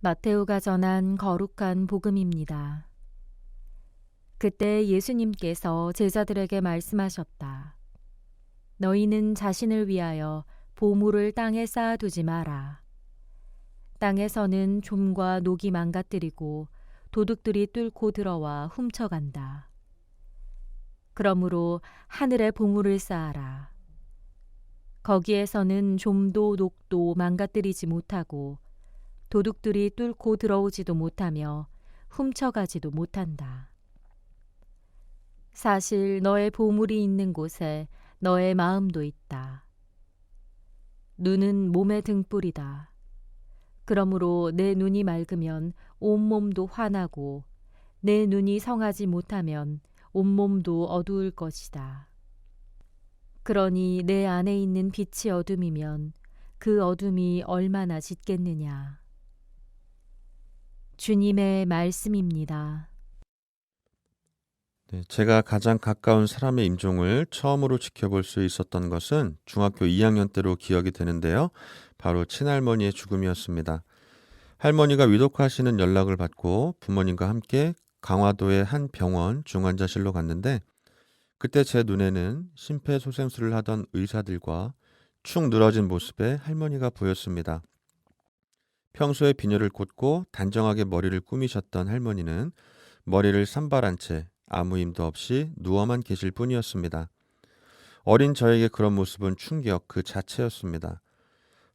마테오가 전한 거룩한 복음입니다. 그때 예수님께서 제자들에게 말씀하셨다. 너희는 자신을 위하여 보물을 땅에 쌓아두지 마라. 땅에서는 좀과 녹이 망가뜨리고 도둑들이 뚫고 들어와 훔쳐간다. 그러므로 하늘에 보물을 쌓아라. 거기에서는 좀도 녹도 망가뜨리지 못하고 도둑들이 뚫고 들어오지도 못하며 훔쳐가지도 못한다. 사실 너의 보물이 있는 곳에 너의 마음도 있다. 눈은 몸의 등불이다. 그러므로 내 눈이 맑으면 온몸도 환하고 내 눈이 성하지 못하면 온몸도 어두울 것이다. 그러니 내 안에 있는 빛이 어둠이면 그 어둠이 얼마나 짙겠느냐. 주님의 말씀입니다. 네, 제가 가장 가까운 사람의 임종을 처음으로 지켜볼 수 있었던 것은 중학교 2학년 때로 기억이 되는데요. 바로 친할머니의 죽음이었습니다. 할머니가 위독하시는 연락을 받고 부모님과 함께 강화도의 한 병원 중환자실로 갔는데 그때 제 눈에는 심폐소생술을 하던 의사들과 축 늘어진 모습의 할머니가 보였습니다. 평소에 비녀를 꽂고 단정하게 머리를 꾸미셨던 할머니는 머리를 산발한 채 아무 힘도 없이 누워만 계실 뿐이었습니다. 어린 저에게 그런 모습은 충격 그 자체였습니다.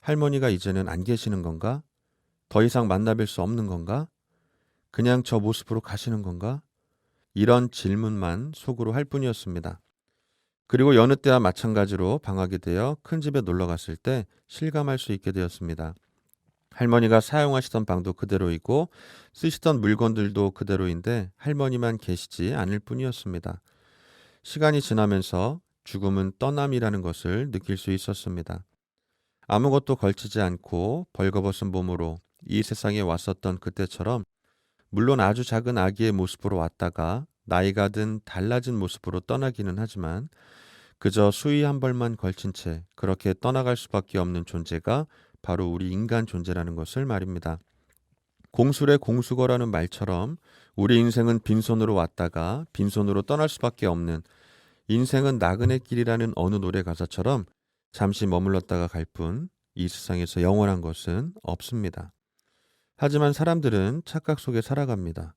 할머니가 이제는 안 계시는 건가? 더 이상 만나뵐 수 없는 건가? 그냥 저 모습으로 가시는 건가? 이런 질문만 속으로 할 뿐이었습니다. 그리고 여느 때와 마찬가지로 방학이 되어 큰 집에 놀러 갔을 때 실감할 수 있게 되었습니다. 할머니가 사용하시던 방도 그대로이고 쓰시던 물건들도 그대로인데 할머니만 계시지 않을 뿐이었습니다. 시간이 지나면서 죽음은 떠남이라는 것을 느낄 수 있었습니다. 아무것도 걸치지 않고 벌거벗은 몸으로 이 세상에 왔었던 그때처럼 물론 아주 작은 아기의 모습으로 왔다가 나이가 든 달라진 모습으로 떠나기는 하지만 그저 수의 한 벌만 걸친 채 그렇게 떠나갈 수밖에 없는 존재가 바로 우리 인간 존재라는 것을 말입니다. 공술의 공수거라는 말처럼 우리 인생은 빈손으로 왔다가 빈손으로 떠날 수밖에 없는 인생은 나그네 길이라는 어느 노래 가사처럼 잠시 머물렀다가 갈 뿐 이 세상에서 영원한 것은 없습니다. 하지만 사람들은 착각 속에 살아갑니다.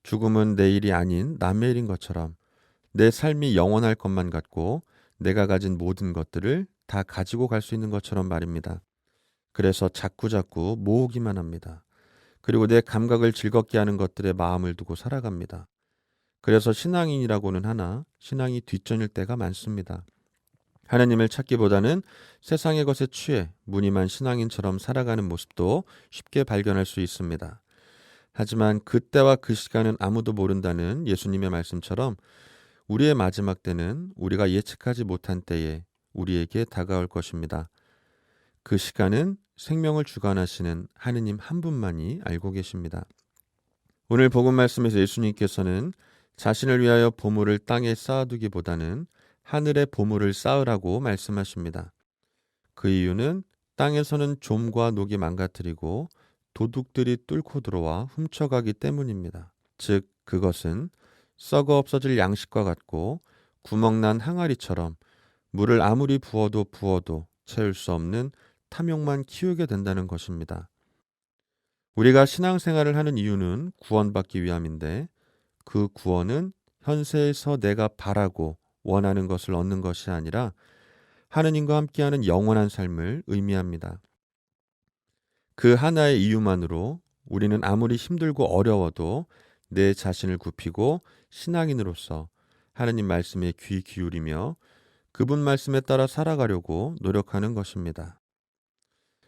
죽음은 내일이 아닌 남의 일인 것처럼 내 삶이 영원할 것만 같고 내가 가진 모든 것들을 다 가지고 갈 수 있는 것처럼 말입니다. 그래서 자꾸자꾸 모으기만 합니다. 그리고 내 감각을 즐겁게 하는 것들에 마음을 두고 살아갑니다. 그래서 신앙인이라고는 하나 신앙이 뒷전일 때가 많습니다. 하나님을 찾기보다는 세상의 것에 취해 무늬만 신앙인처럼 살아가는 모습도 쉽게 발견할 수 있습니다. 하지만 그때와 그 시간은 아무도 모른다는 예수님의 말씀처럼 우리의 마지막 때는 우리가 예측하지 못한 때에 우리에게 다가올 것입니다. 그 시간은 생명을 주관하시는 하느님 한 분만이 알고 계십니다. 오늘 복음 말씀에서 예수님께서는 자신을 위하여 보물을 땅에 쌓아두기보다는 하늘에 보물을 쌓으라고 말씀하십니다. 그 이유는 땅에서는 좀과 녹이 망가뜨리고 도둑들이 뚫고 들어와 훔쳐가기 때문입니다. 즉 그것은 썩어 없어질 양식과 같고 구멍난 항아리처럼 물을 아무리 부어도 채울 수 없는 탐욕만 키우게 된다는 것입니다. 우리가 신앙생활을 하는 이유는 구원받기 위함인데 그 구원은 현세에서 내가 바라고 원하는 것을 얻는 것이 아니라 하느님과 함께하는 영원한 삶을 의미합니다. 그 하나의 이유만으로 우리는 아무리 힘들고 어려워도 내 자신을 굽히고 신앙인으로서 하느님 말씀에 귀 기울이며 그분 말씀에 따라 살아가려고 노력하는 것입니다.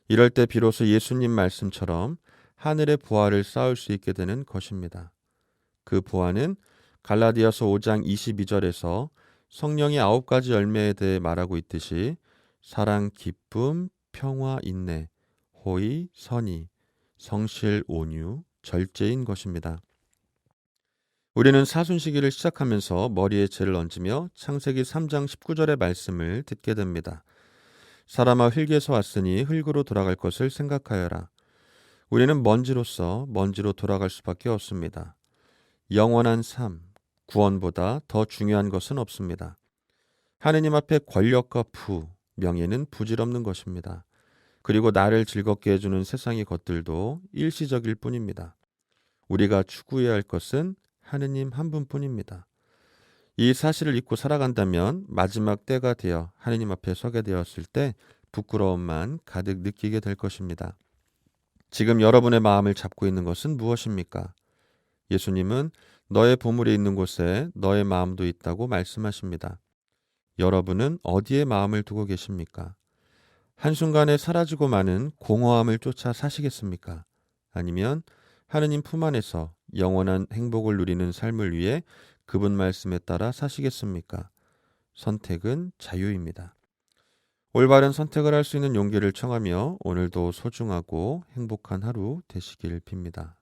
이럴 때 비로소 예수님 말씀처럼 하늘의 보화를 쌓을 수 있게 되는 것입니다. 그 보화는 갈라디아서 5장 22절에서 성령의 9가지 열매에 대해 말하고 있듯이 사랑, 기쁨, 평화, 인내, 호의, 선의, 성실, 온유, 절제인 것입니다. 우리는 사순시기를 시작하면서 머리에 죄를 얹으며 창세기 3장 19절의 말씀을 듣게 됩니다. 사람아 흙에서 왔으니 흙으로 돌아갈 것을 생각하여라. 우리는 먼지로서 먼지로 돌아갈 수밖에 없습니다. 영원한 삶, 구원보다 더 중요한 것은 없습니다. 하느님 앞에 권력과 부, 명예는 부질없는 것입니다. 그리고 나를 즐겁게 해주는 세상의 것들도 일시적일 뿐입니다. 우리가 추구해야 할 것은 하느님 한 분뿐입니다. 이 사실을 잊고 살아간다면 마지막 때가 되어 하느님 앞에 서게 되었을 때 부끄러움만 가득 느끼게 될 것입니다. 지금 여러분의 마음을 잡고 있는 것은 무엇입니까? 예수님은 너의 보물이 있는 곳에 너의 마음도 있다고 말씀하십니다. 여러분은 어디에 마음을 두고 계십니까? 한순간에 사라지고 마는 공허함을 쫓아 사시겠습니까? 아니면 하느님 품 안에서 영원한 행복을 누리는 삶을 위해 그분 말씀에 따라 사시겠습니까? 선택은 자유입니다. 올바른 선택을 할 수 있는 용기를 청하며 오늘도 소중하고 행복한 하루 되시길 빕니다.